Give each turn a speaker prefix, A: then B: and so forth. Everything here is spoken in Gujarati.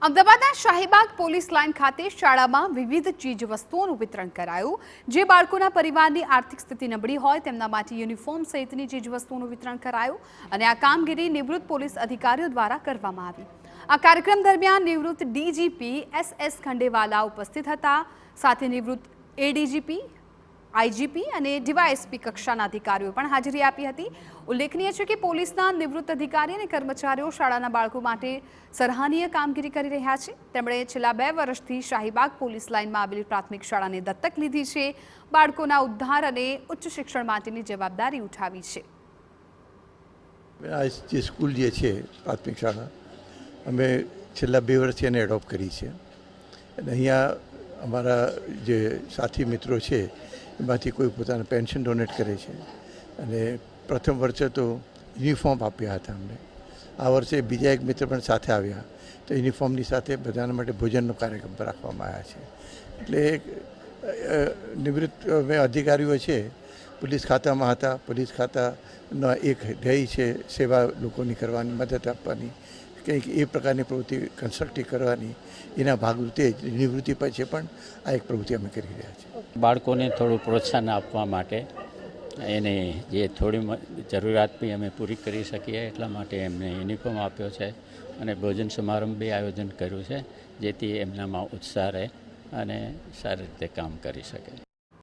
A: અમદાવાદના શાહીબાગ પોલીસ લાઇન ખાતે શાળામાં વિવિધ ચીજવસ્તુઓનું વિતરણ કરાયું। જે બાળકોના પરિવારની આર્થિક સ્થિતિ નબળી હોય તેમના માટે યુનિફોર્મ સહિતની ચીજવસ્તુઓનું વિતરણ કરાયું અને આ કામગીરી નિવૃત્ત પોલીસ અધિકારીઓ દ્વારા કરવામાં આવી। આ કાર્યક્રમ દરમિયાન નિવૃત્ત ડીજીપી એસ ખંડેવાલા ઉપસ્થિત હતા। સાથે નિવૃત્ત એડીજીપી, આઈજીપી અને ડીવાયએસપી કક્ષાના અધિકારીઓ પણ હાજરી આપી હતી। ઉલ્લેખનીય છે કે પોલીસના નિવૃત્ત અધિકારી અને કર્મચારીઓ શાળાના બાળકો માટે સરાહનીય કામગીરી કરી રહ્યા છે। તેમણે છેલ્લા 2 વર્ષથી શાહીબાગ પોલીસ લાઇનમાં આવેલી પ્રાથમિક શાળાને દત્તક લીધી છે। બાળકોના ઉદ્ધાર અને ઉચ્ચ શિક્ષણ માટેની જવાબદારી ઉઠાવી છે।
B: આ જે સ્કૂલ જે છે પ્રાથમિક શાળા અમે છેલ્લા 2 વર્ષથી એને એડોપ્ટ કરી છે અને અહીંયા અમારા જે સાથી મિત્રો છે એમાંથી કોઈ પોતાના પેન્શન ડોનેટ કરે છે અને પ્રથમ વર્ષે તો યુનિફોર્મ આપ્યા હતા અમને। આ વર્ષે બીજા એક મિત્ર પણ સાથે આવ્યા તો યુનિફોર્મની સાથે બધાના માટે ભોજનનો કાર્યક્રમ રાખવામાં આવ્યા છે। એટલે નિવૃત્ત અધિકારીઓ છે પોલીસ ખાતામાં હતા। પોલીસ ખાતાનો એક ધ્યેય છે સેવા લોકોની કરવાની, મદદ આપવાની, કંઈક એ પ્રકારની પ્રવૃત્તિ કન્સ્ટ્રક્ટિવ કરવાની। એના ભાગરૂપે નિવૃત્તિ પછી પણ આ એક પ્રવૃત્તિ અમે કરી રહ્યા છીએ।
C: બાળકોને થોડું પ્રોત્સાહન આપવા માટે એને જે થોડી જરૂરિયાત બી અમે પૂરી કરી શકીએ એટલા માટે એમને યુનિફોર્મ આપ્યો છે અને ભોજન સમારંભ બી આયોજન કર્યું છે જેથી એમનામાં ઉત્સાહ રહે અને સારી રીતે કામ કરી શકે।